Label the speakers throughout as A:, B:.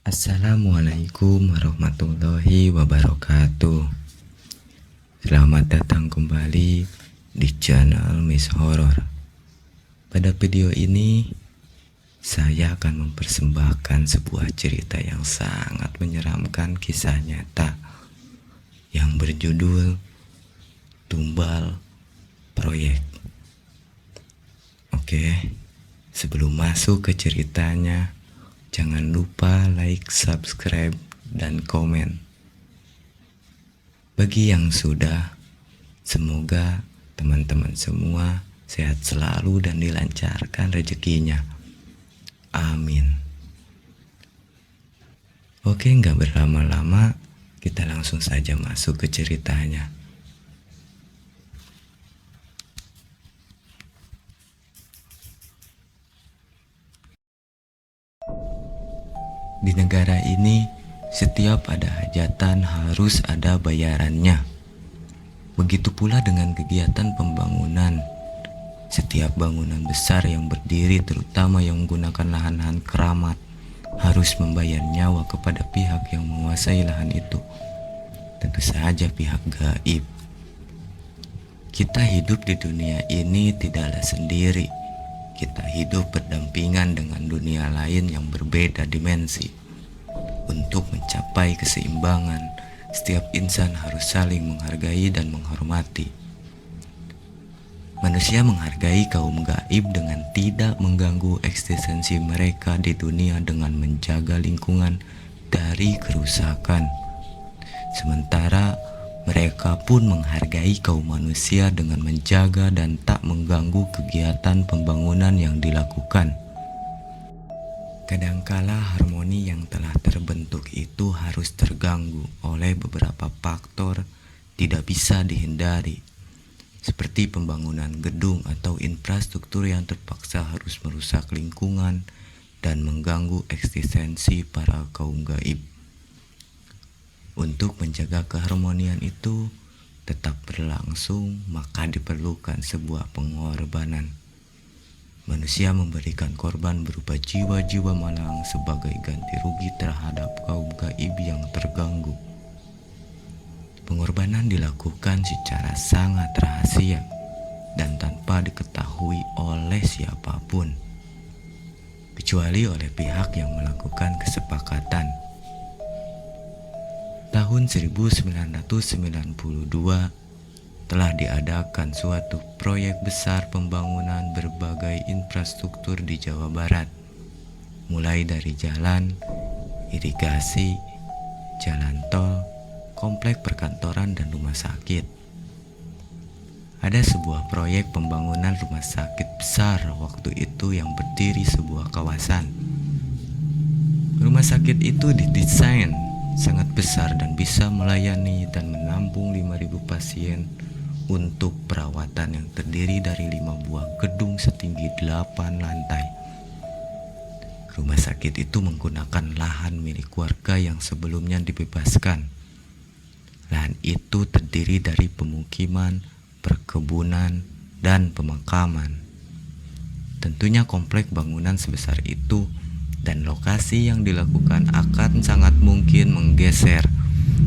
A: Assalamualaikum warahmatullahi wabarakatuh. Selamat datang kembali di channel Miss Horror. Pada video ini saya akan mempersembahkan sebuah cerita yang sangat menyeramkan, kisah nyata yang berjudul Tumbal Proyek. Oke, sebelum masuk ke ceritanya, jangan lupa like, subscribe, dan komen. Bagi yang sudah, semoga teman-teman semua sehat selalu dan dilancarkan rezekinya. Amin. Oke, nggak berlama-lama, kita langsung saja masuk ke ceritanya. Di negara ini, setiap ada hajatan harus ada bayarannya. Begitu pula dengan kegiatan pembangunan. Setiap bangunan besar yang berdiri, terutama yang menggunakan lahan-lahan keramat, harus membayar nyawa kepada pihak yang menguasai lahan itu. Tentu saja pihak gaib. Kita hidup di dunia ini tidaklah sendiri. Kita hidup berdampingan dengan dunia lain yang berbeda dimensi. Untuk mencapai keseimbangan, setiap insan harus saling menghargai dan menghormati. Manusia menghargai kaum gaib dengan tidak mengganggu eksistensi mereka di dunia dengan menjaga lingkungan dari kerusakan. Sementara mereka pun menghargai kaum manusia dengan menjaga dan tak mengganggu kegiatan pembangunan yang dilakukan. Kadangkala harmoni yang telah terbentuk itu harus terganggu oleh beberapa faktor tidak bisa dihindari, seperti pembangunan gedung atau infrastruktur yang terpaksa harus merusak lingkungan dan mengganggu eksistensi para kaum gaib. Untuk menjaga keharmonian itu tetap berlangsung, maka diperlukan sebuah pengorbanan. Manusia memberikan korban berupa jiwa-jiwa malang sebagai ganti rugi terhadap kaum gaib yang terganggu. Pengorbanan dilakukan secara sangat rahasia dan tanpa diketahui oleh siapapun, kecuali oleh pihak yang melakukan kesepakatan. Tahun 1992 telah diadakan suatu proyek besar pembangunan berbagai infrastruktur di Jawa Barat, mulai dari jalan, irigasi, jalan tol, komplek perkantoran, dan rumah sakit. Ada sebuah proyek pembangunan rumah sakit besar waktu itu yang berdiri sebuah kawasan. Rumah sakit itu didesain sangat besar dan bisa melayani dan menampung 5.000 pasien untuk perawatan yang terdiri dari 5 buah gedung setinggi 8 lantai. Rumah sakit itu menggunakan lahan milik warga yang sebelumnya dibebaskan. Lahan itu terdiri dari pemukiman, perkebunan, dan pemakaman. Tentunya komplek bangunan sebesar itu dan lokasi yang dilakukan akan sangat mungkin menggeser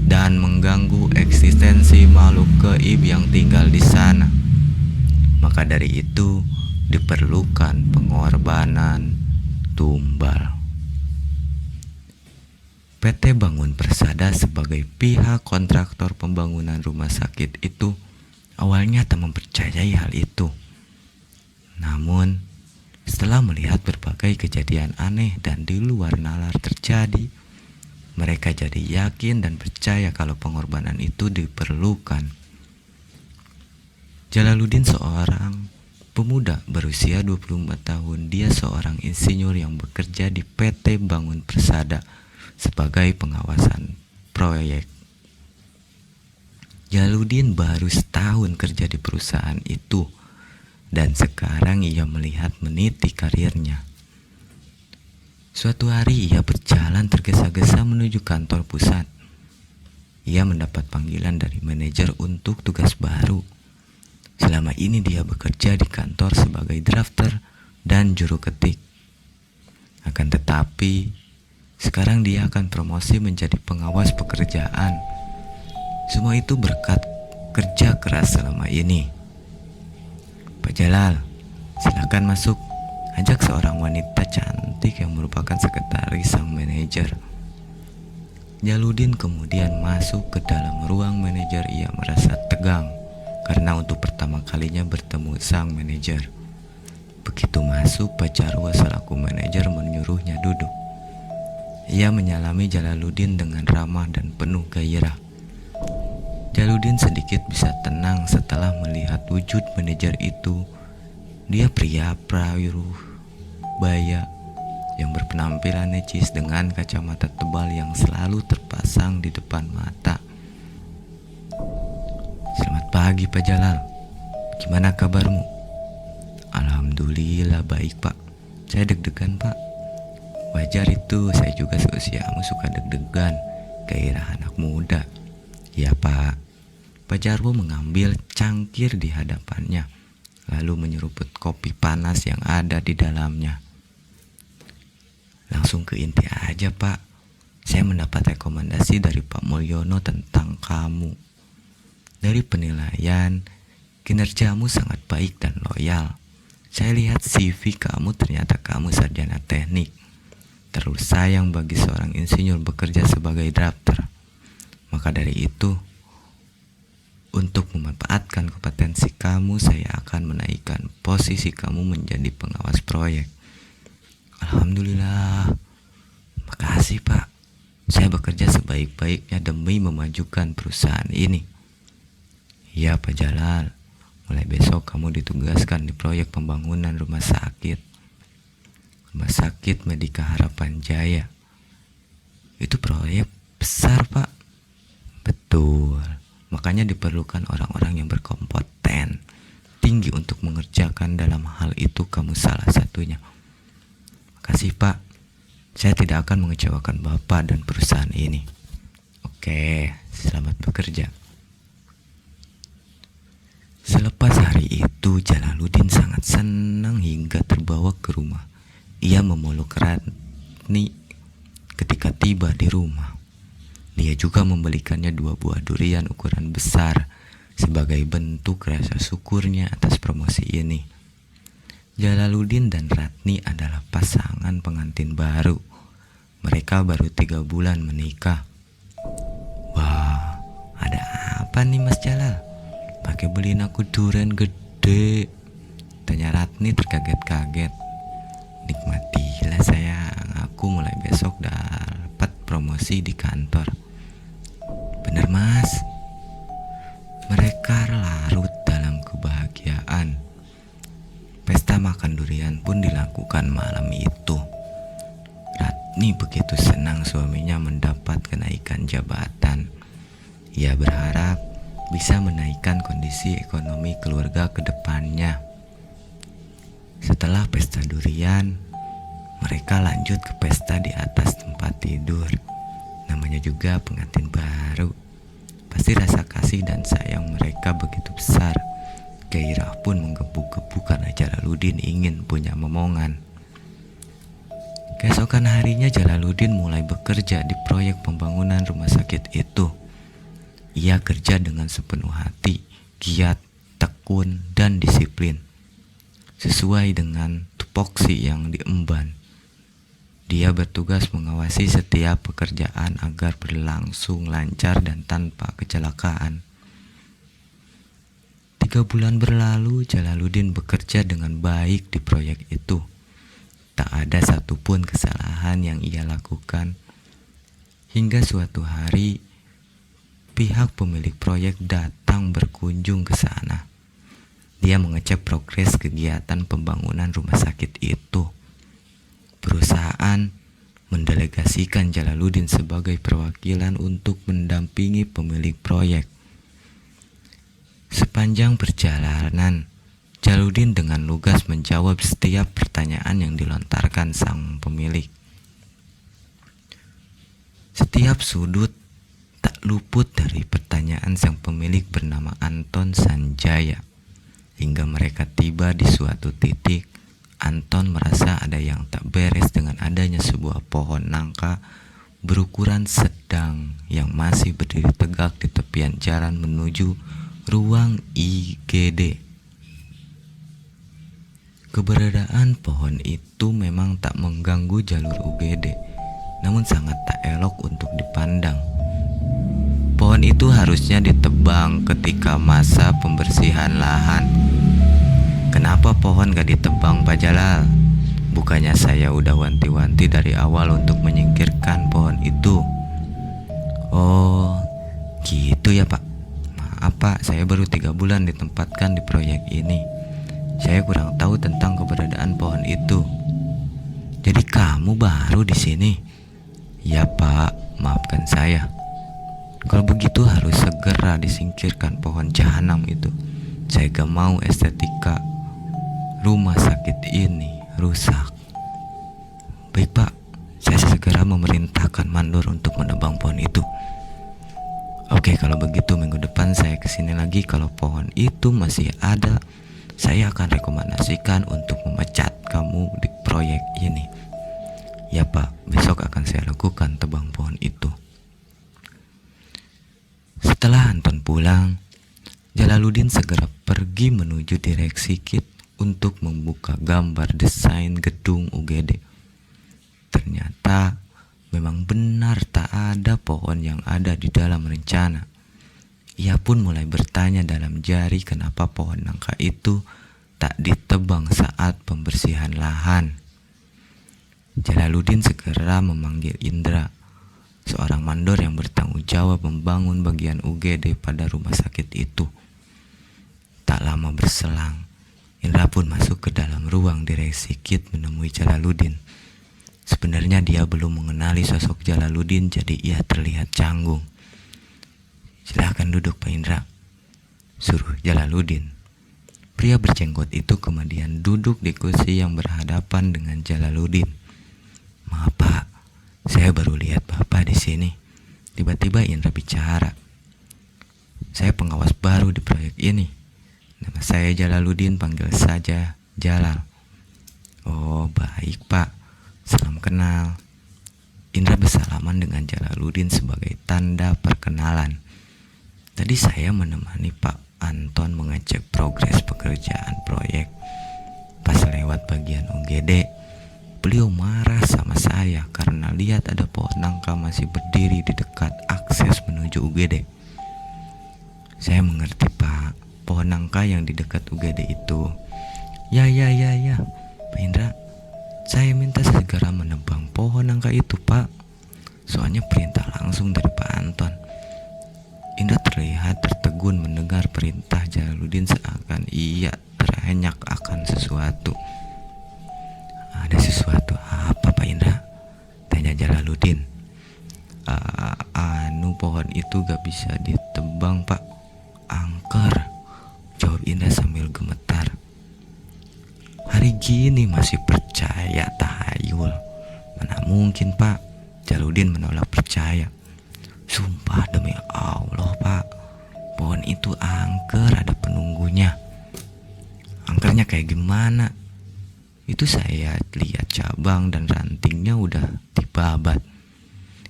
A: dan mengganggu eksistensi makhluk gaib yang tinggal di sana. Maka dari itu diperlukan pengorbanan tumbal. PT Bangun Persada sebagai pihak kontraktor pembangunan rumah sakit itu awalnya tak mempercayai hal itu. Namun setelah melihat berbagai kejadian aneh dan di luar nalar terjadi, mereka jadi yakin dan percaya kalau pengorbanan itu diperlukan. Jalaluddin seorang pemuda berusia 24 tahun. Dia seorang insinyur yang bekerja di PT Bangun Persada sebagai pengawasan proyek. Jalaluddin baru setahun kerja di perusahaan itu. Dan sekarang ia melihat meniti karirnya. Suatu hari ia berjalan tergesa-gesa menuju kantor pusat. Ia mendapat panggilan dari manajer untuk tugas baru. Selama ini dia bekerja di kantor sebagai drafter dan juru ketik. Akan tetapi, Sekarang dia akan promosi menjadi pengawas pekerjaan. Semua itu berkat kerja keras selama ini. Pak Jalal, silakan masuk. Ajak seorang wanita cantik yang merupakan sekretaris sang manajer. Jaludin kemudian masuk ke dalam ruang manajer. Ia merasa tegang karena untuk pertama kalinya bertemu sang manajer. Begitu masuk, Pak Jarwo selaku manajer menyuruhnya duduk. Ia menyalami Jalaluddin dengan ramah dan penuh gairah. Jaludin sedikit bisa tenang setelah melihat wujud manajer itu. Dia pria Parubaya yang berpenampilan necis dengan kacamata tebal yang selalu terpasang di depan mata. Selamat pagi Pak Jalal, gimana kabarmu? Alhamdulillah baik Pak. Saya deg-degan Pak. Wajar itu, saya juga seusiamu suka deg-degan. Gairah anak muda. Ya Pak. Pak Jarwo mengambil cangkir di hadapannya, lalu menyeruput kopi panas yang ada di dalamnya. Langsung ke inti aja Pak. Saya mendapat rekomendasi dari Pak Mulyono tentang kamu. Dari penilaian, kinerjamu sangat baik dan loyal. Saya lihat CV kamu, ternyata kamu sarjana teknik. Terlalu sayang bagi seorang insinyur bekerja sebagai drafter. Maka dari itu, untuk memanfaatkan kompetensi kamu, saya akan menaikkan posisi kamu menjadi pengawas proyek. Alhamdulillah. Makasih Pak. Saya bekerja sebaik-baiknya demi memajukan perusahaan ini. Ya Pak Jalal. Mulai besok kamu ditugaskan di proyek pembangunan rumah sakit. Rumah sakit Medika Harapan Jaya. Itu proyek besar Pak. Betul. Makanya diperlukan orang-orang yang berkompeten tinggi untuk mengerjakan dalam hal itu. Kamu salah satunya. Makasih Pak. Saya tidak akan mengecewakan Bapak dan perusahaan ini. Oke, selamat bekerja. Selepas hari itu, Jalaluddin sangat senang hingga terbawa ke rumah. Ia memeluk Ratni ketika tiba di rumah. Dia juga membelikannya 2 buah durian ukuran besar sebagai bentuk rasa syukurnya atas promosi ini. Jalaluddin dan Ratni adalah pasangan pengantin baru. Mereka baru 3 bulan menikah. Wah, ada apa nih Mas Jalal? Pakai beliin aku durian gede, tanya Ratni terkaget-kaget. Nikmatilah sayang, aku mulai besok dapat promosi di kantor. Bener Mas. Mereka larut dalam kebahagiaan. Pesta makan durian pun dilakukan malam itu. Ratni begitu senang suaminya mendapat kenaikan jabatan. Ia berharap bisa menaikkan kondisi ekonomi keluarga ke depannya. Setelah pesta durian, mereka lanjut ke pesta di atas tempat tidur. Namanya juga pengantin baru. Pasti rasa kasih dan sayang mereka begitu besar. Gairah pun menggebu-gebu karena Jalaluddin ingin punya momongan. Keesokan harinya Jalaluddin mulai bekerja di proyek pembangunan rumah sakit itu. Ia kerja dengan sepenuh hati, giat, tekun, dan disiplin. Sesuai dengan tupoksi yang diemban. Dia bertugas mengawasi setiap pekerjaan agar berlangsung lancar dan tanpa kecelakaan. 3 bulan berlalu, Jalaluddin bekerja dengan baik di proyek itu. Tak ada satupun kesalahan yang ia lakukan. Hingga suatu hari, pihak pemilik proyek datang berkunjung ke sana. Dia mengecek progres kegiatan pembangunan rumah sakit itu. Perusahaan mendelegasikan Jalaluddin sebagai perwakilan untuk mendampingi pemilik proyek. Sepanjang perjalanan, Jalaluddin dengan lugas menjawab setiap pertanyaan yang dilontarkan sang pemilik. Setiap sudut tak luput dari pertanyaan sang pemilik bernama Anton Sanjaya. Hingga mereka tiba di suatu titik, Anton merasa ada yang tak beres dengan adanya sebuah pohon nangka berukuran sedang yang masih berdiri tegak di tepian jalan menuju ruang IGD. Keberadaan pohon itu memang tak mengganggu jalur UGD, namun sangat tak elok untuk dipandang. Pohon itu harusnya ditebang ketika masa pembersihan lahan. Kenapa pohon gak ditebang, Pak Jalal? Bukannya saya udah wanti-wanti dari awal untuk menyingkirkan pohon itu. Oh, gitu ya Pak. Maaf Pak, saya baru 3 bulan ditempatkan di proyek ini. Saya kurang tahu tentang keberadaan pohon itu. Jadi kamu baru di sini? Ya Pak, maafkan saya. Kalau begitu harus segera disingkirkan pohon jahanam itu. Saya gak mau estetika rumah sakit ini rusak. Baik Pak, saya segera memerintahkan mandor untuk menebang pohon itu. Oke, kalau begitu minggu depan saya kesini lagi. Kalau pohon itu masih ada, saya akan rekomendasikan untuk memecat kamu di proyek ini. Ya Pak, besok akan saya lakukan tebang pohon itu. Setelah Anton pulang, Jalaluddin segera pergi menuju direksi KIT untuk membuka gambar desain gedung UGD. Ternyata memang benar tak ada pohon yang ada di dalam rencana. Ia pun mulai bertanya dalam jari kenapa pohon nangka itu tak ditebang saat pembersihan lahan. Jalaluddin segera memanggil Indra, seorang mandor yang bertanggung jawab membangun bagian UGD pada rumah sakit itu. Tak lama berselang, Indra pun masuk ke dalam ruang direksi KIT menemui Jalaluddin. Sebenarnya dia belum mengenali sosok Jalaluddin, jadi ia terlihat canggung. Silahkan duduk Pak Indra, suruh Jalaluddin. Pria berjenggot itu kemudian duduk di kursi yang berhadapan dengan Jalaluddin. Maaf Pak, saya baru lihat Bapak di sini. Tiba-tiba Indra bicara. Saya pengawas baru di proyek ini. Nama saya Jalaluddin, panggil saja Jalal. Oh baik Pak, salam kenal. Indra bersalaman dengan Jalaluddin sebagai tanda perkenalan. Tadi saya menemani Pak Anton mengecek progres pekerjaan proyek. Pas lewat bagian UGD, beliau marah sama saya karena lihat ada pohon nangka masih berdiri di dekat akses menuju UGD. Saya mengerti Pak, pohon nangka yang di dekat UGD itu. Ya, Pak Indra, saya minta segera menebang pohon nangka itu Pak. Soalnya perintah langsung dari Pak Anton. Indra terlihat tertegun mendengar perintah Jalaluddin seakan ia terenyak akan sesuatu. Ada sesuatu apa Pak Indra? Tanya Jalaluddin. Pohon itu gak bisa ditebang Pak, angker, jawab Indra sambil gemetar. Hari gini masih percaya tahayul? Mana mungkin Pak, Jalaluddin menolak percaya. Sumpah demi Allah Pak, pohon itu angker, ada penunggunya. Angkernya kayak gimana? Itu saya lihat cabang dan rantingnya udah dibabat.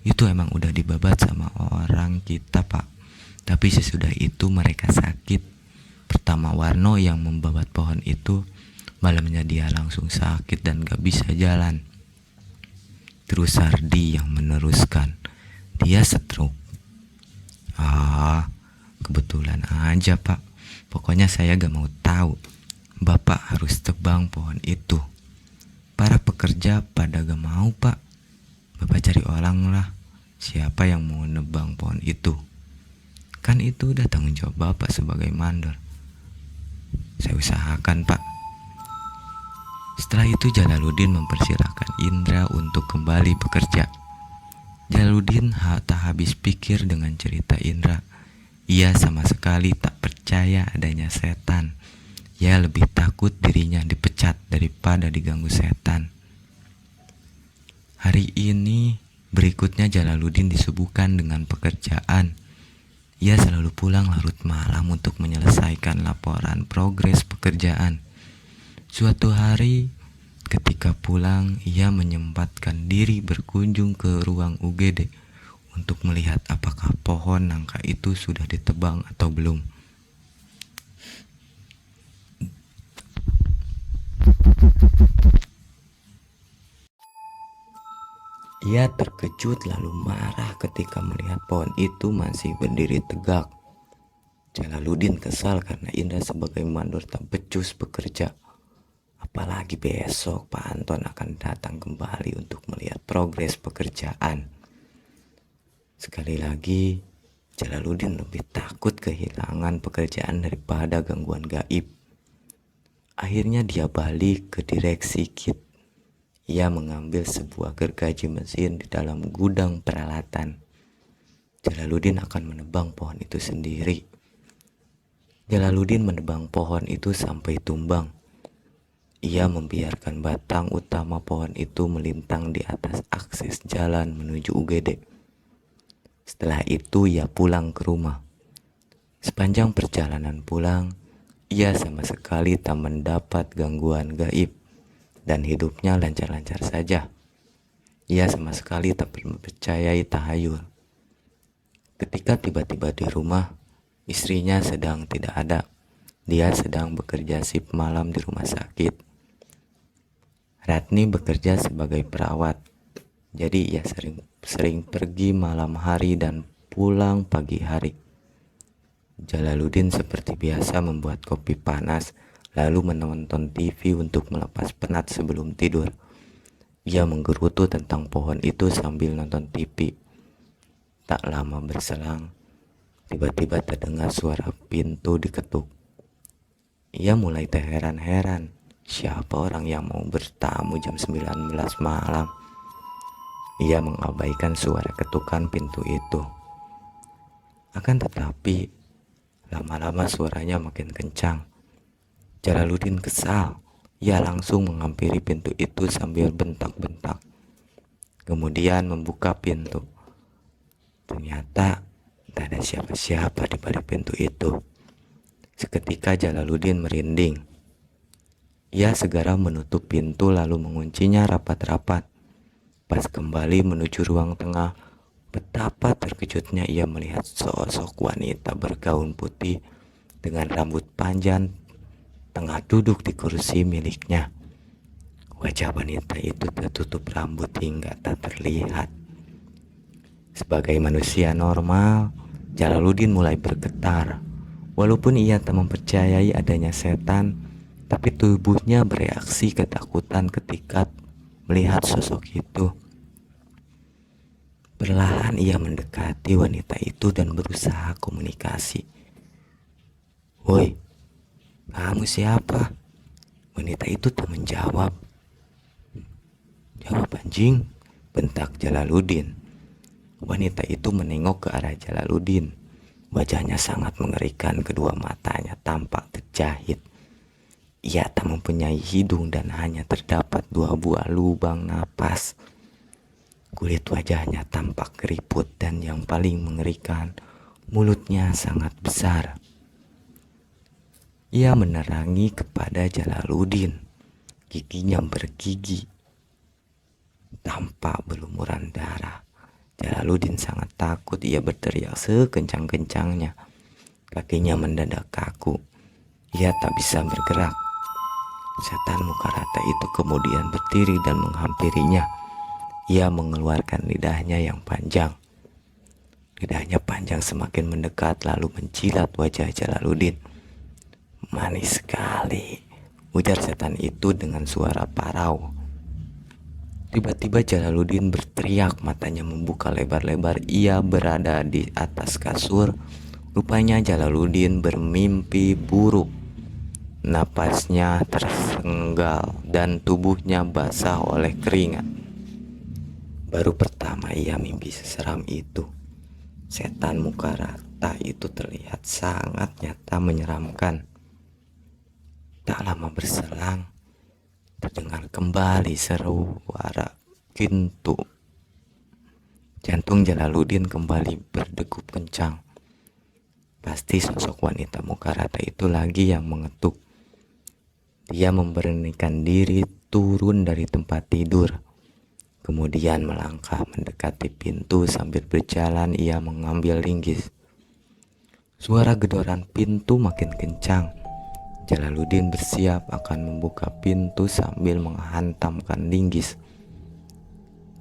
A: Itu emang udah dibabat sama orang kita Pak. Tapi sesudah itu mereka sakit. Pertama Warno yang membabat pohon itu, malamnya dia langsung sakit dan gak bisa jalan. Terus Sardi yang meneruskan, dia stroke. Kebetulan aja Pak. Pokoknya saya gak mau tahu. Bapak harus tebang pohon itu. Para pekerja pada gak mau Pak. Bapak cari orang lah, siapa yang mau nebang pohon itu. Kan itu udah tanggung jawab Bapak sebagai mandor. Saya usahakan Pak. Setelah itu Jalaluddin mempersilahkan Indra untuk kembali bekerja. Jalaluddin tak habis pikir dengan cerita Indra. Ia sama sekali tak percaya adanya setan. Ia lebih takut dirinya dipecat daripada diganggu setan. Hari ini berikutnya Jalaluddin disuguhkan dengan pekerjaan. Ia selalu pulang larut malam untuk menyelesaikan laporan progres pekerjaan. Suatu hari Ketika pulang, ia menyempatkan diri berkunjung ke ruang UGD untuk melihat apakah pohon nangka itu sudah ditebang atau belum. Ia terkejut lalu marah ketika melihat pohon itu masih berdiri tegak. Jalaluddin kesal karena Indra sebagai mandor tak becus bekerja. Apalagi besok Pak Anton akan datang kembali untuk melihat progres pekerjaan. Sekali lagi, Jalaluddin lebih takut kehilangan pekerjaan daripada gangguan gaib. Akhirnya dia balik ke direksi kit. Ia mengambil sebuah gergaji mesin di dalam gudang peralatan. Jalaluddin akan menebang pohon itu sendiri. Jalaluddin menebang pohon itu sampai tumbang. Ia membiarkan batang utama pohon itu melintang di atas akses jalan menuju UGD. Setelah itu ia pulang ke rumah. Sepanjang perjalanan pulang, ia sama sekali tak mendapat gangguan gaib dan hidupnya lancar-lancar saja. Ia sama sekali tak percayai tahayul. Ketika tiba-tiba di rumah, istrinya sedang tidak ada. Dia sedang bekerja shift malam di rumah sakit. Ratni bekerja sebagai perawat, jadi ia sering pergi malam hari dan pulang pagi hari. Jalaluddin seperti biasa membuat kopi panas, lalu menonton TV untuk melepas penat sebelum tidur. Ia menggerutu tentang pohon itu sambil nonton TV. Tak lama berselang, tiba-tiba terdengar suara pintu diketuk. Ia mulai terheran-heran, siapa orang yang mau bertamu jam 19 malam. Ia mengabaikan suara ketukan pintu itu. Akan tetapi, lama-lama suaranya makin kencang. Jalaluddin kesal. Ia langsung menghampiri pintu itu sambil bentak-bentak. Kemudian membuka pintu. Ternyata tak ada siapa-siapa di balik pintu itu. Seketika Jalaluddin merinding. Ia segera menutup pintu lalu menguncinya rapat-rapat. Pas kembali menuju ruang tengah, betapa terkejutnya ia melihat sosok wanita bergaun putih dengan rambut panjang tengah duduk di kursi miliknya. Wajah wanita itu tertutup rambut hingga tak terlihat. Sebagai manusia normal, Jalaluddin mulai bergetar. Walaupun ia tak mempercayai adanya setan, tapi tubuhnya bereaksi ketakutan ketika melihat sosok itu. Perlahan ia mendekati wanita itu dan berusaha komunikasi. "Woi, kamu siapa?" Wanita itu tak menjawab. "Jawab anjing," bentak Jalaluddin. Wanita itu menengok ke arah Jalaluddin. Wajahnya sangat mengerikan, kedua matanya tampak terjahit. Ia tak mempunyai hidung dan hanya terdapat 2 buah lubang napas. Kulit wajahnya tampak keriput dan yang paling mengerikan, mulutnya sangat besar. Ia menerangi kepada Jalaluddin. Giginya bergigi, tampak berlumuran darah. Jalaluddin sangat takut. Ia berteriak sekencang-kencangnya. Kakinya mendadak kaku. Ia tak bisa bergerak. Setan muka rata itu kemudian berdiri dan menghampirinya. Ia mengeluarkan lidahnya yang panjang. Lidahnya panjang semakin mendekat lalu menjilat wajah Jalaluddin. "Manis sekali," ujar setan itu dengan suara parau. Tiba-tiba Jalaluddin berteriak, matanya membuka lebar-lebar. Ia berada di atas kasur. Rupanya Jalaluddin bermimpi buruk. Napasnya tersenggal dan tubuhnya basah oleh keringat. Baru pertama ia mimpi seseram itu. Setan muka rata itu terlihat sangat nyata menyeramkan. Tak lama berselang, terdengar kembali suara pintu. Jantung Jalaluddin kembali berdegup kencang. Pasti sosok wanita muka rata itu lagi yang mengetuk. Dia memberanikan diri turun dari tempat tidur. Kemudian melangkah mendekati pintu sambil berjalan ia mengambil linggis. Suara gedoran pintu makin kencang. Jalaluddin bersiap akan membuka pintu sambil menghantamkan linggis.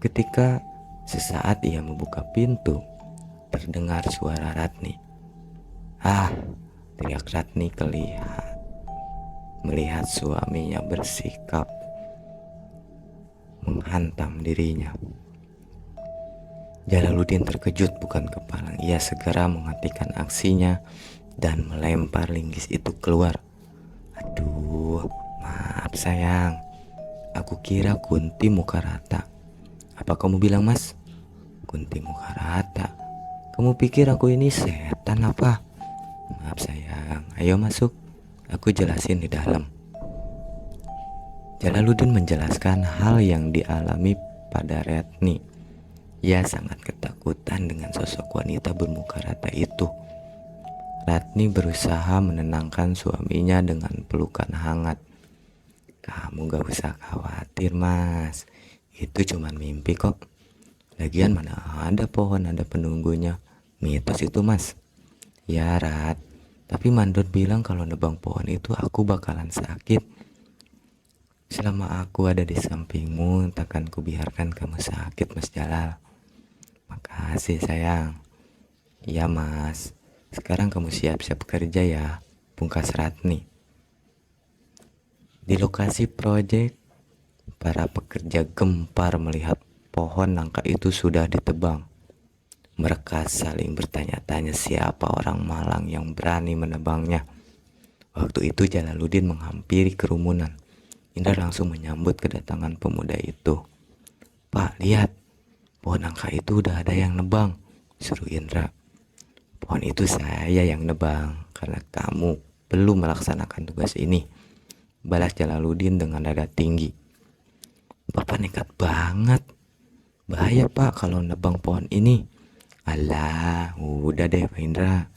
A: Ketika sesaat ia membuka pintu, terdengar suara Ratni. "Ah!" teriak Ratni melihat suaminya bersikap menghantam dirinya. Jalaluddin terkejut bukan kepalang. Ia segera menghentikan aksinya dan melempar linggis itu keluar. "Aduh, maaf sayang. Aku kira Kunti muka rata." "Apa kamu bilang, Mas?" "Kunti muka rata. Kamu pikir aku ini setan apa?" "Maaf sayang, ayo masuk. Aku jelasin di dalam." Jalaluddin menjelaskan hal yang dialami pada Ratni. Ia sangat ketakutan dengan sosok wanita bermuka rata itu. Ratni berusaha menenangkan suaminya dengan pelukan hangat. "Kamu gak usah khawatir, Mas. Itu cuma mimpi kok. Lagian mana ada pohon ada penunggunya. Mitos itu, Mas." "Ya Rat, tapi Mandor bilang kalau nebang pohon itu aku bakalan sakit. Selama aku ada di sampingmu, takkan kubiarkan kamu sakit, Mas Jalal." "Makasih sayang." "Ya Mas, sekarang kamu siap-siap kerja ya," pungkas Ratni. Di lokasi proyek, para pekerja gempar melihat pohon nangka itu sudah ditebang. Mereka saling bertanya-tanya siapa orang malang yang berani menebangnya. Waktu itu Jalaluddin menghampiri kerumunan. Indra langsung menyambut kedatangan pemuda itu. "Pak, lihat, pohon nangka itu udah ada yang nebang," suruh Indra. "Pohon itu saya yang nebang karena kamu belum melaksanakan tugas ini," balas Jalaluddin dengan nada tinggi. "Bapak nekat banget. Bahaya Pak kalau nebang pohon ini." "Alah, udah deh Pak Indra.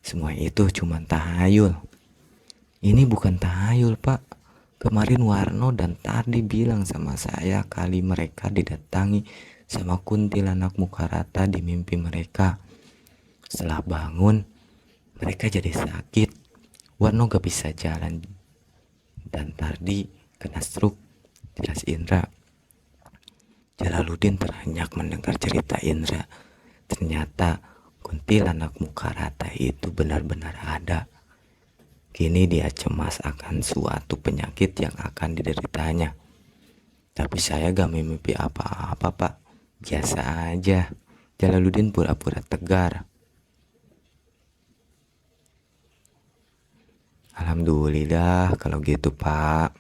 A: Semua itu cuma tahayul." "Ini bukan tahayul Pak. Kemarin Warno dan Tardi bilang sama saya kali mereka didatangi sama kuntilanak muka rata di mimpi mereka. Setelah bangun, mereka jadi sakit. Warno gak bisa jalan dan Tardi kena stroke," jelas Indra. Jalaluddin terenyak mendengar cerita Indra. Ternyata kuntilanak muka rata itu benar-benar ada. Kini dia cemas akan suatu penyakit yang akan dideritanya. "Tapi saya gak mimpi apa-apa Pak. Biasa aja." Jalaluddin pura-pura tegar. "Alhamdulillah kalau gitu Pak.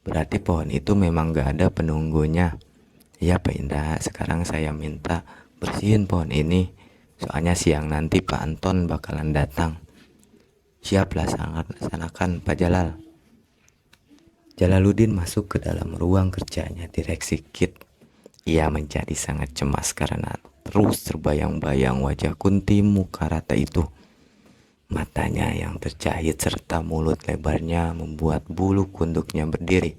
A: Berarti pohon itu memang gak ada penunggunya." "Ya Pak Indra, sekarang saya minta bersihin pohon ini. Soalnya siang nanti Pak Anton bakalan datang." "Siaplah, sangat laksanakan Pak Jalal." Jalaluddin masuk ke dalam ruang kerjanya Direksi Kit. Ia menjadi sangat cemas karena terus terbayang-bayang wajah Kunti muka rata itu. Matanya yang terjahit serta mulut lebarnya membuat bulu kunduknya berdiri.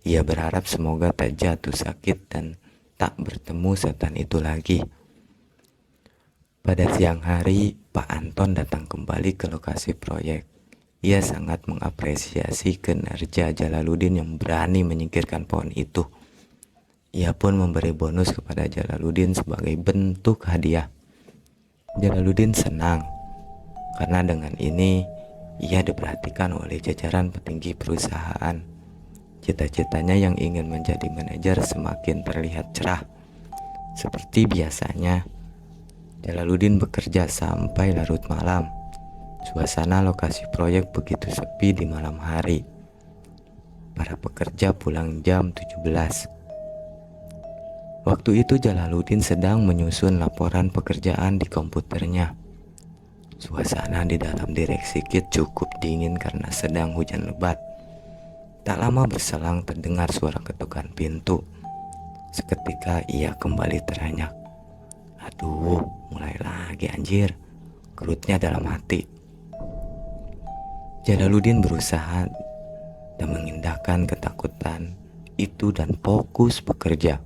A: Ia berharap semoga tak jatuh sakit dan tak bertemu setan itu lagi. Pada siang hari, Pak Anton datang kembali ke lokasi proyek. Ia sangat mengapresiasi kinerja Jalaluddin yang berani menyingkirkan pohon itu. Ia pun memberi bonus kepada Jalaluddin sebagai bentuk hadiah. Jalaluddin senang karena dengan ini ia diperhatikan oleh jajaran petinggi perusahaan. Cita-citanya yang ingin menjadi manajer semakin terlihat cerah. Seperti biasanya, Jalaluddin bekerja sampai larut malam. Suasana lokasi proyek begitu sepi di malam hari. Para pekerja pulang jam 17. Waktu itu Jalaluddin sedang menyusun laporan pekerjaan di komputernya. Suasana di dalam Direksi Kit cukup dingin karena sedang hujan lebat. Tak lama berselang terdengar suara ketukan pintu. Seketika ia kembali terenyak. "Aduh, mulai lagi anjir," gerutnya dalam hati. Jalaluddin berusaha dan mengindahkan ketakutan itu dan fokus bekerja.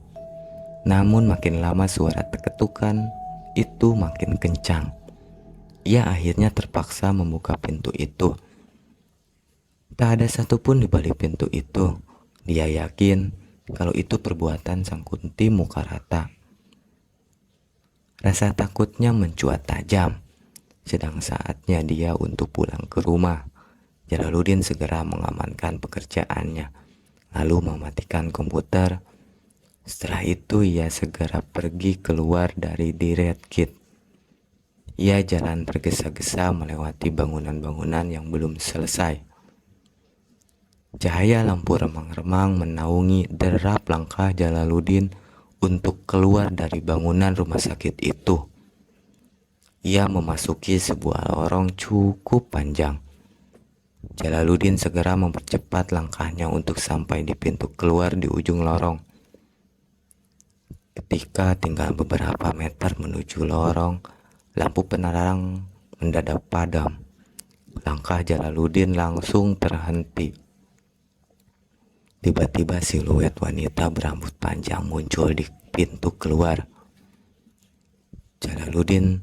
A: Namun makin lama suara ketukan itu makin kencang. Ia akhirnya terpaksa membuka pintu itu. Tak ada satupun di balik pintu itu. Dia yakin kalau itu perbuatan sang Kunti muka rata. Rasa takutnya mencuat tajam. Sedang saatnya dia untuk pulang ke rumah. Jalaluddin segera mengamankan pekerjaannya, lalu mematikan komputer. Setelah itu ia segera pergi keluar dari Red Kit. Ia jalan tergesa-gesa melewati bangunan-bangunan yang belum selesai. Cahaya lampu remang-remang menaungi derap langkah Jalaluddin untuk keluar dari bangunan rumah sakit itu. Ia memasuki sebuah lorong cukup panjang. Jalaluddin segera mempercepat langkahnya untuk sampai di pintu keluar di ujung lorong. Ketika tinggal beberapa meter menuju lorong, lampu penerang mendadak padam. Langkah Jalaluddin langsung terhenti. Tiba-tiba siluet wanita berambut panjang muncul di pintu keluar. Jalaluddin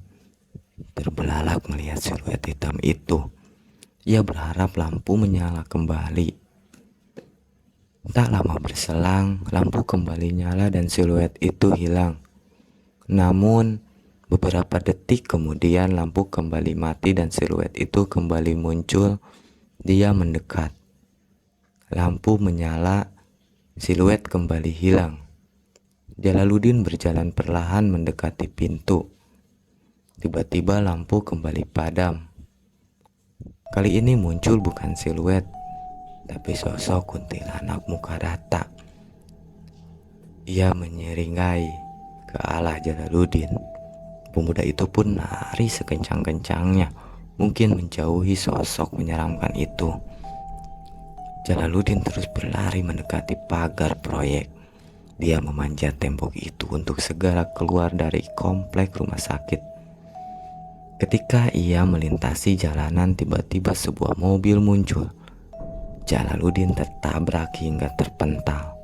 A: terbelalak melihat siluet hitam itu. Ia berharap lampu menyala kembali. Tak lama berselang, lampu kembali nyala dan siluet itu hilang. Namun, beberapa detik kemudian lampu kembali mati dan siluet itu kembali muncul. Dia mendekat. Lampu menyala, siluet kembali hilang. Jalaluddin berjalan perlahan mendekati pintu. Tiba-tiba lampu kembali padam. Kali ini muncul bukan siluet, tapi sosok kuntilanak muka rata. Ia menyeringai ke arah Jalaluddin. Pemuda itu pun lari sekencang-kencangnya, mungkin menjauhi sosok menyeramkan itu. Jalaluddin terus berlari mendekati pagar proyek. Dia memanjat tembok itu untuk segera keluar dari komplek rumah sakit. Ketika ia melintasi jalanan, tiba-tiba sebuah mobil muncul. Jalaluddin tertabrak hingga terpental.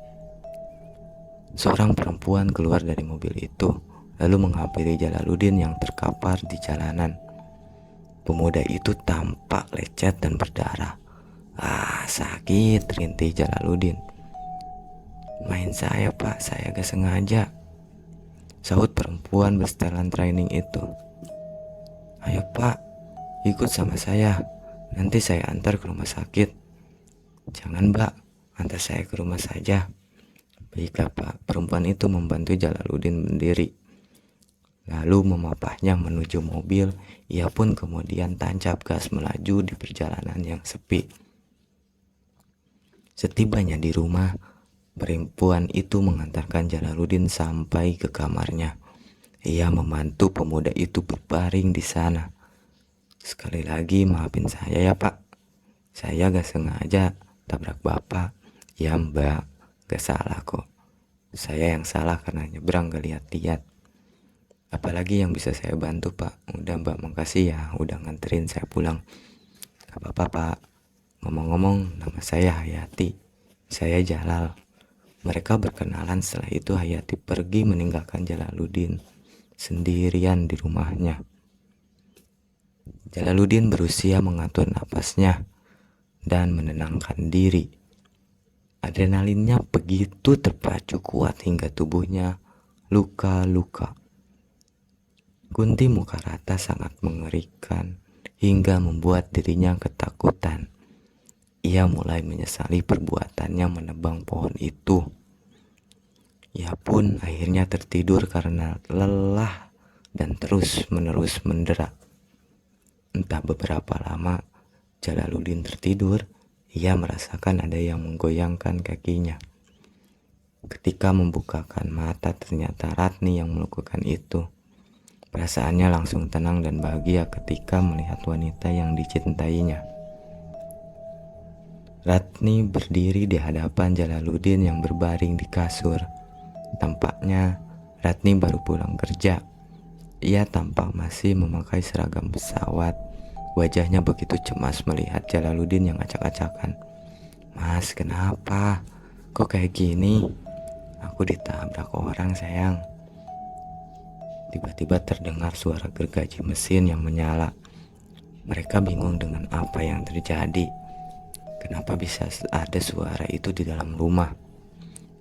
A: Seorang perempuan keluar dari mobil itu, lalu menghampiri Jalaluddin yang terkapar di jalanan. Pemuda itu tampak lecet dan berdarah. Sakit, rintih Jalaluddin. Main saya pak, saya gak sengaja, sahut perempuan bersetelan training itu. Ayo pak, ikut sama saya, nanti saya antar ke rumah sakit. Jangan mbak, antar saya ke rumah saja. Baiklah pak, perempuan itu membantu Jalaluddin berdiri, lalu memapahnya menuju mobil. Ia pun kemudian tancap gas melaju di perjalanan yang sepi. Setibanya di rumah, perempuan itu mengantarkan Jalaluddin sampai ke kamarnya. Ia membantu pemuda itu berbaring di sana. Sekali lagi maafin saya ya pak, saya gak sengaja tabrak bapak. Ya mbak, gak salah kok. Saya yang salah karena nyebrang gak lihat-lihat. Apalagi yang bisa saya bantu pak. Udah mbak, makasih ya udah nganterin saya pulang. Gak apa-apa pak. Ngomong-ngomong, nama saya Hayati. Saya Jalal. Mereka berkenalan. Setelah itu Hayati pergi meninggalkan Jalaluddin sendirian di rumahnya. Jalaluddin berusaha mengatur napasnya dan menenangkan diri. Adrenalinnya begitu terpacu kuat hingga tubuhnya luka-luka. Kunti muka rata sangat mengerikan hingga membuat dirinya ketakutan. Ia mulai menyesali perbuatannya menebang pohon itu. Ia pun akhirnya tertidur karena lelah dan terus-menerus mendera. Entah beberapa lama Jalaluddin tertidur, ia merasakan ada yang menggoyangkan kakinya. Ketika membukakan mata, ternyata Ratni yang melakukan itu. Perasaannya langsung tenang dan bahagia ketika melihat wanita yang dicintainya. Ratni berdiri di hadapan Jalaluddin yang berbaring di kasur. Tampaknya Ratni baru pulang kerja. Ia tampak masih memakai seragam pesawat. Wajahnya begitu cemas melihat Jalaluddin yang acak-acakan. Mas, kenapa? Kok kayak gini? Aku ditabrak orang, sayang. Tiba-tiba terdengar suara gergaji mesin yang menyala. Mereka bingung dengan apa yang terjadi. Kenapa bisa ada suara itu di dalam rumah?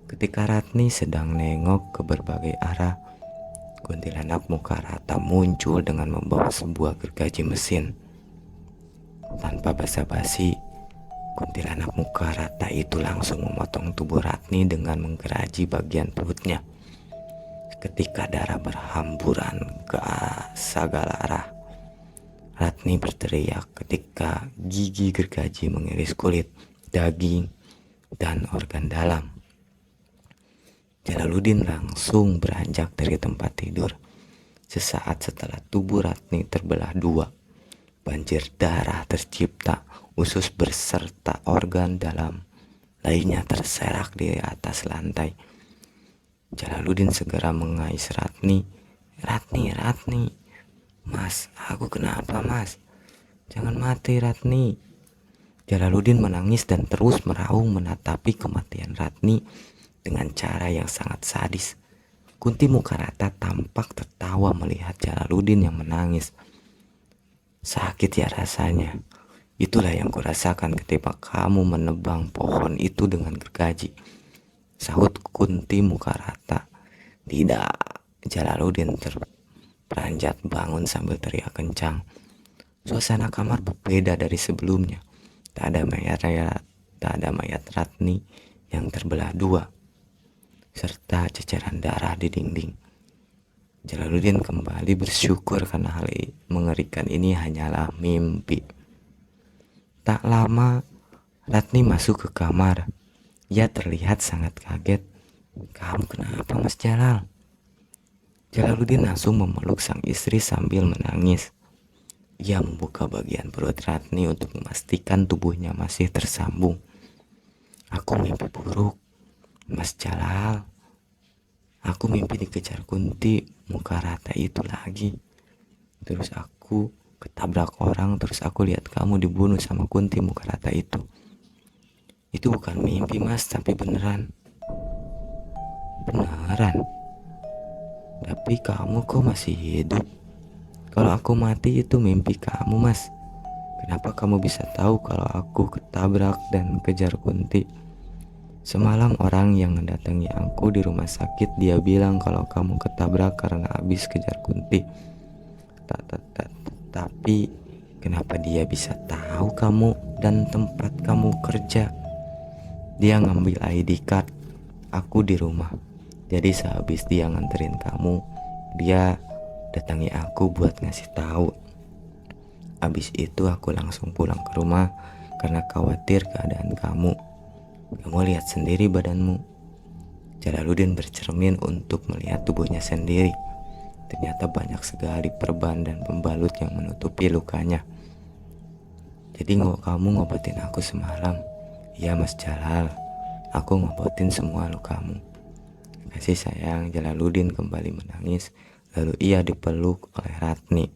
A: Ketika Ratni sedang nengok ke berbagai arah, kuntilanak muka rata muncul dengan membawa sebuah gergaji mesin. Tanpa basa-basi, kuntilanak muka rata itu langsung memotong tubuh Ratni dengan menggeraji bagian perutnya. Ketika darah berhamburan ke segala arah, Ratni berteriak ketika gigi gergaji mengiris kulit, daging, dan organ dalam. Jalaluddin langsung beranjak dari tempat tidur. Sesaat setelah tubuh Ratni terbelah dua, banjir darah tercipta, usus berserta organ dalam lainnya terserak di atas lantai. Jalaluddin segera mengais Ratni. Ratni, Mas, aku kenapa, Mas? Jangan mati, Ratni. Jalaluddin menangis dan terus meraung menatapi kematian Ratni dengan cara yang sangat sadis. Kunti muka rata tampak tertawa melihat Jalaluddin yang menangis. Sakit ya rasanya. Itulah yang kurasakan ketika kamu menebang pohon itu dengan gergaji, sahut Kunti muka rata. Tidak, Jalaluddin terperanjat bangun sambil teriak kencang. Suasana kamar berbeda dari sebelumnya. Tak ada mayat Ratni yang terbelah dua, serta ceceran darah di dinding. Jalaluddin kembali bersyukur karena hal mengerikan ini hanyalah mimpi. Tak lama, Ratni masuk ke kamar. Ia terlihat sangat kaget. Kamu kenapa, Mas Jalal? Jalaluddin langsung memeluk sang istri sambil menangis. Ia membuka bagian perut Ratni untuk memastikan tubuhnya masih tersambung. Aku mimpi buruk, Mas Jalal. Aku mimpi dikejar Kunti muka rata itu lagi. Terus aku ketabrak orang, terus aku lihat kamu dibunuh sama Kunti muka rata itu. Itu bukan mimpi, Mas, tapi beneran. Beneran? Tapi kamu kok masih hidup? Kalau aku mati itu mimpi kamu, Mas. Kenapa kamu bisa tahu kalau aku ketabrak dan kejar Kunti? Semalam orang yang mendatangi aku di rumah sakit, dia bilang kalau kamu ketabrak karena habis kejar Kunti. Tapi kenapa dia bisa tahu kamu dan tempat kamu kerja? Dia ngambil ID card aku di rumah. Jadi sehabis dia nganterin kamu, dia datangi aku buat ngasih tahu. Habis itu aku langsung pulang ke rumah karena khawatir keadaan kamu. Kamu lihat sendiri badanmu. Jalaluddin bercermin untuk melihat tubuhnya sendiri. Ternyata banyak sekali perban dan pembalut yang menutupi lukanya. Jadi kamu ngobatin aku semalam? Iya, Mas Jalal, aku ngobatin semua lukamu. Kasih sayang. Jalaluddin kembali menangis. Lalu ia dipeluk oleh Ratni.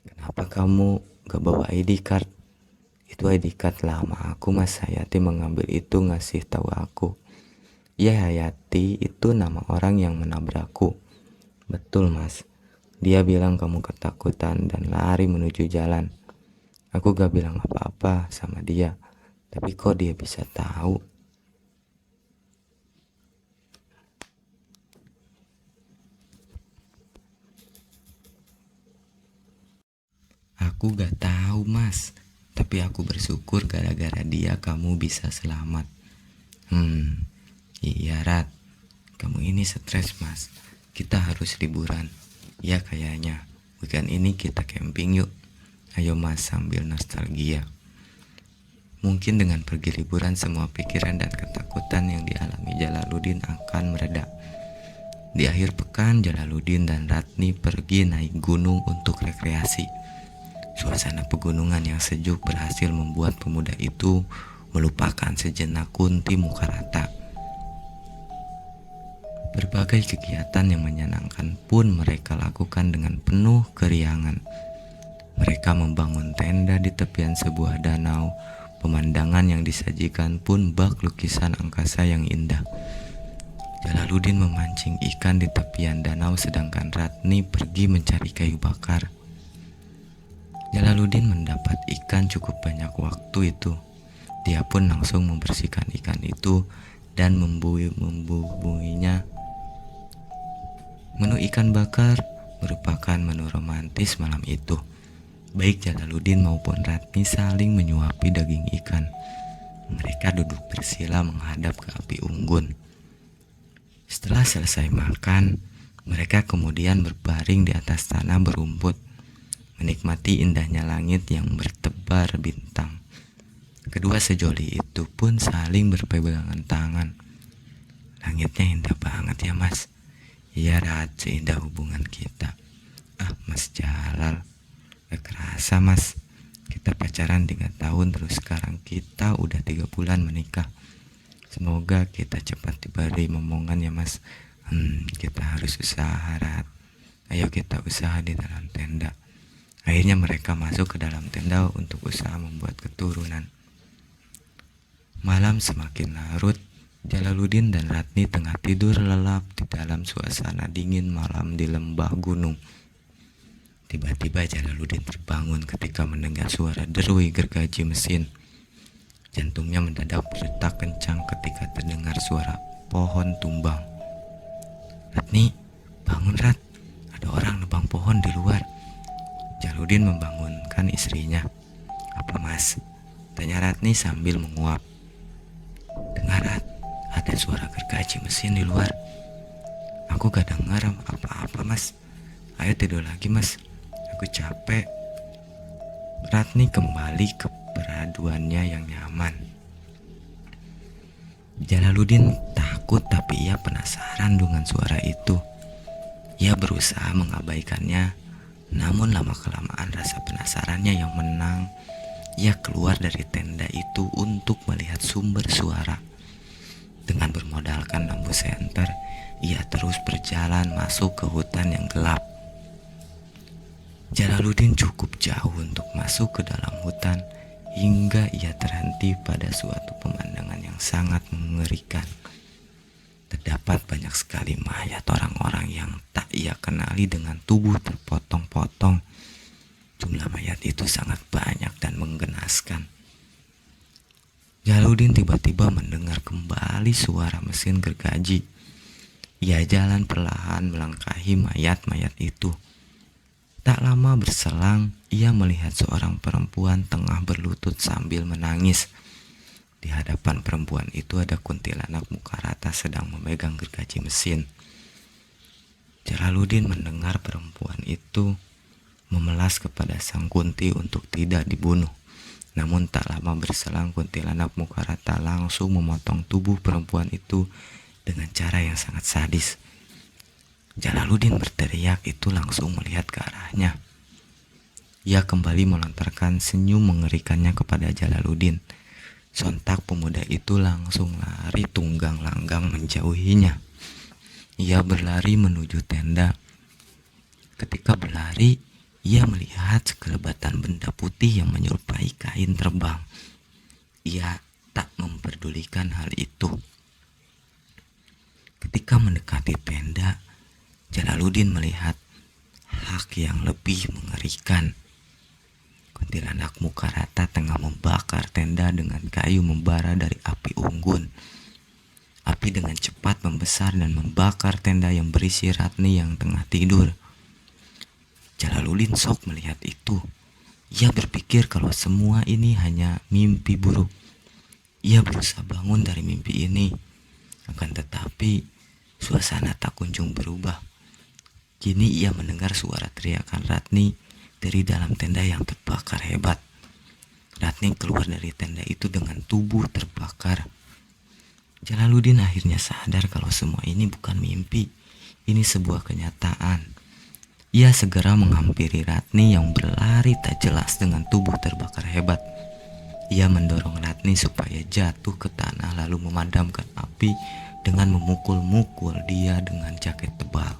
A: Kenapa kamu gak bawa ID card? Itu ID card lama aku, Mas. Hayati mengambil itu ngasih tahu aku. Ya, Hayati itu nama orang yang menabrakku. Betul, Mas. Dia bilang kamu ketakutan dan lari menuju jalan. Aku gak bilang apa-apa sama dia. Tapi kok dia bisa tahu? Aku gak tahu, Mas. Tapi aku bersyukur gara-gara dia kamu bisa selamat. Iya, Rat. Kamu ini stres, Mas. Kita harus liburan. Ya kayaknya. Weekend ini kita camping yuk. Ayo, Mas, sambil nostalgia. Mungkin dengan pergi liburan semua pikiran dan ketakutan yang dialami Jalaluddin akan mereda. Di akhir pekan, Jalaluddin dan Ratni pergi naik gunung untuk rekreasi. Suasana pegunungan yang sejuk berhasil membuat pemuda itu melupakan sejenak Kunti muka rata. Berbagai kegiatan yang menyenangkan pun mereka lakukan dengan penuh keriangan. Mereka membangun tenda di tepian sebuah danau, Pemandangan yang disajikan pun bak lukisan angkasa yang indah. Jalaluddin memancing ikan di tepian danau sedangkan Ratni pergi mencari kayu bakar. Jalaluddin mendapat ikan cukup banyak waktu itu. Dia pun langsung membersihkan ikan itu dan membubuhinya. Menu ikan bakar merupakan menu romantis malam itu. Baik Jalaluddin maupun Ratni saling menyuapi daging ikan. Mereka duduk bersila menghadap ke api unggun. Setelah selesai makan, mereka kemudian berbaring di atas tanah berumput, menikmati indahnya langit yang bertebar bintang. Kedua sejoli itu pun saling berpegangan tangan. Langitnya indah banget ya mas. Iya Rat, seindah hubungan kita. Mas Jalal, gak kerasa mas, kita pacaran 3 tahun terus sekarang kita udah 3 bulan menikah. Semoga kita cepat diberi momongan ya mas. Kita harus usaha Rat. Ayo kita usaha di dalam tenda. Akhirnya mereka masuk ke dalam tenda untuk usaha membuat keturunan. Malam semakin larut. Jalaluddin dan Ratni tengah tidur lelap di dalam suasana dingin malam di lembah gunung. Tiba-tiba Jalaluddin terbangun ketika mendengar suara derui gergaji mesin. Jantungnya mendadak berdetak kencang ketika terdengar suara pohon tumbang. Ratni, bangun Rat, ada orang nebang pohon di luar. Jalaluddin membangunkan istrinya. Apa mas? Tanya Ratni sambil menguap. Dengar Rat, ada suara gergaji mesin di luar. Aku gak dengar apa-apa mas. Ayo tidur lagi mas, aku capek. Ratni kembali ke peraduannya yang nyaman. Jalaluddin takut tapi ia penasaran dengan suara itu. Ia berusaha mengabaikannya, namun lama-kelamaan rasa penasarannya yang menang. Ia keluar dari tenda itu untuk melihat sumber suara. Dengan bermodalkan lampu senter, ia terus berjalan masuk ke hutan yang gelap. Jalaluddin cukup jauh untuk masuk ke dalam hutan hingga ia terhenti pada suatu pemandangan yang sangat mengerikan. Terdapat banyak sekali mayat orang-orang yang tak ia kenali dengan tubuh terpotong-potong. Jumlah mayat itu sangat banyak dan menggenaskan. Jalaluddin tiba-tiba mendengar kembali suara mesin gergaji. Ia jalan perlahan melangkahi mayat-mayat itu. Tak lama berselang, ia melihat seorang perempuan tengah berlutut sambil menangis. Di hadapan perempuan itu ada kuntilanak muka rata sedang memegang gergaji mesin. Jalaluddin mendengar perempuan itu memelas kepada sang kunti untuk tidak dibunuh. Namun tak lama berselang kuntilanak muka rata langsung memotong tubuh perempuan itu dengan cara yang sangat sadis. Jalaluddin berteriak itu langsung melihat ke arahnya. Ia kembali melontarkan senyum mengerikannya kepada Jalaluddin. Sontak pemuda itu langsung lari tunggang langgang menjauhinya. Ia berlari menuju tenda. Ketika berlari, ia melihat sekelebatan benda putih yang menyerupai kain terbang. Ia tak memperdulikan hal itu. Ketika mendekati tenda, Jalaluddin melihat hak yang lebih mengerikan. Kuntilanak muka rata tengah membakar tenda dengan kayu membara dari api unggun. Api dengan cepat membesar dan membakar tenda yang berisi Ratni yang tengah tidur. Jalaluddin shock melihat itu. Ia berpikir kalau semua ini hanya mimpi buruk. Ia berusaha bangun dari mimpi ini. Akan tetapi, suasana tak kunjung berubah. Kini ia mendengar suara teriakan Ratni dari dalam tenda yang terbakar hebat. Ratni keluar dari tenda itu dengan tubuh terbakar. Jalaluddin akhirnya sadar kalau semua ini bukan mimpi. Ini sebuah kenyataan. Ia segera menghampiri Ratni yang berlari tak jelas dengan tubuh terbakar hebat. Ia mendorong Ratni supaya jatuh ke tanah lalu memadamkan api dengan memukul-mukul dia dengan jaket tebal.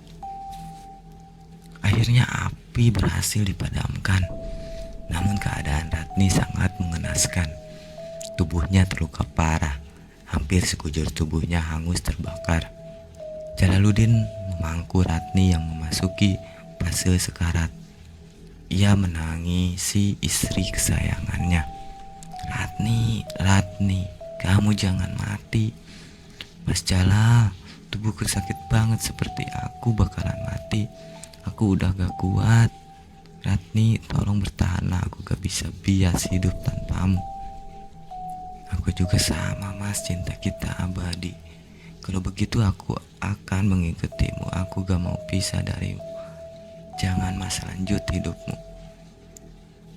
A: Akhirnya api berhasil dipadamkan. Namun keadaan Ratni sangat mengenaskan. Tubuhnya terluka parah, hampir sekujur tubuhnya hangus terbakar. Jalaluddin memangku Ratni yang memasuki fase sekarat. Ia menangisi istri kesayangannya. Ratni, Ratni, kamu jangan mati. Mas Jalal, tubuhku sakit banget seperti aku bakalan mati. Aku udah gak kuat. Ratni, tolong bertahanlah, aku gak bisa bias hidup tanpamu. Aku juga sama mas, cinta kita abadi. Kalau begitu aku akan mengikutimu, aku gak mau pisah darimu. Jangan mas, lanjut hidupmu.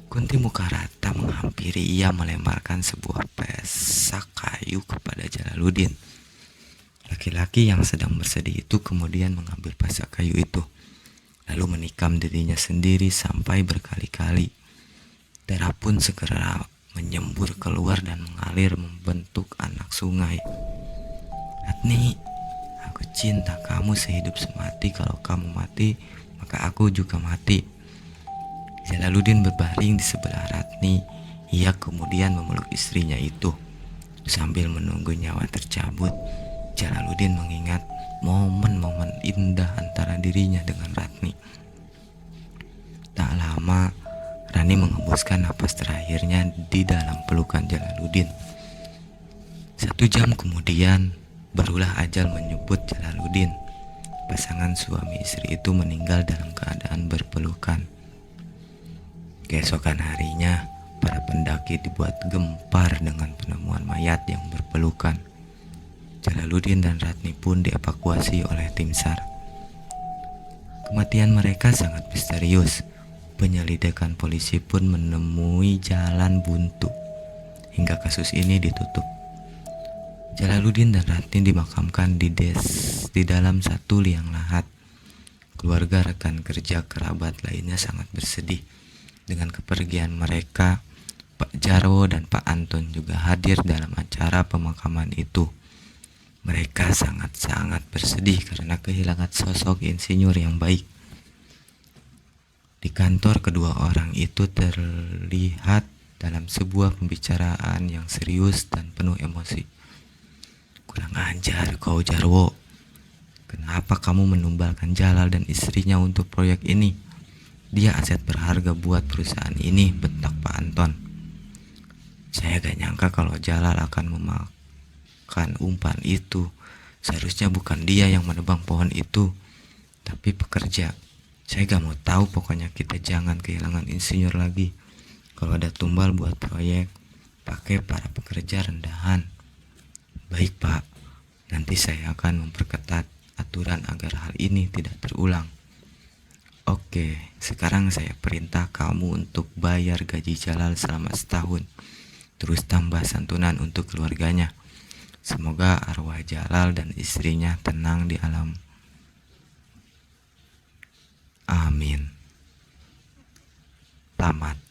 A: Kunti muka rata menghampiri, ia melemparkan sebuah pesak kayu kepada Jalaluddin. Laki-laki yang sedang bersedih itu kemudian mengambil pasak kayu itu, lalu menikam dirinya sendiri sampai berkali-kali. Darah pun segera menyembur keluar dan mengalir membentuk anak sungai. Ratni, aku cinta kamu sehidup semati. Kalau kamu mati, maka aku juga mati. Jalaluddin berbaring di sebelah Ratni. Ia kemudian memeluk istrinya itu. Sambil menunggu nyawa tercabut, Jalaluddin mengingat momen-momen indah antara dirinya dengan Ratni. Tak lama, Rani mengembuskan napas terakhirnya di dalam pelukan Jalaluddin. 1 jam kemudian, barulah ajal menyebut Jalaluddin. Pasangan suami istri itu meninggal dalam keadaan berpelukan. Keesokan harinya, para pendaki dibuat gempar dengan penemuan mayat yang berpelukan. Jalaluddin dan Ratni pun dievakuasi oleh tim SAR. Kematian mereka sangat misterius. Penyelidikan polisi pun menemui jalan buntu hingga kasus ini ditutup. Jalaluddin dan Ratni dimakamkan di dalam satu liang lahat. Keluarga, rekan kerja, kerabat lainnya sangat bersedih dengan kepergian mereka. Pak Jarwo dan Pak Anton juga hadir dalam acara pemakaman itu. Mereka sangat-sangat bersedih karena kehilangan sosok insinyur yang baik. Di kantor, kedua orang itu terlihat dalam sebuah pembicaraan yang serius dan penuh emosi. Kurang ajar kau Jarwo. Kenapa kamu menumbalkan Jalal dan istrinya untuk proyek ini? Dia aset berharga buat perusahaan ini, bentak Pak Anton. Saya gak nyangka kalau Jalal akan memakan umpan itu. Seharusnya bukan dia yang menebang pohon itu, tapi pekerja. Saya gak mau tahu, pokoknya kita jangan kehilangan insinyur lagi. Kalau ada tumbal buat proyek, pakai para pekerja rendahan. Baik Pak, nanti saya akan memperketat aturan agar hal ini tidak terulang. Oke, sekarang saya perintah kamu untuk bayar gaji Jalal selama setahun. Terus tambah santunan untuk keluarganya. Semoga arwah Jalal dan istrinya tenang di alam. Amin. Tamat.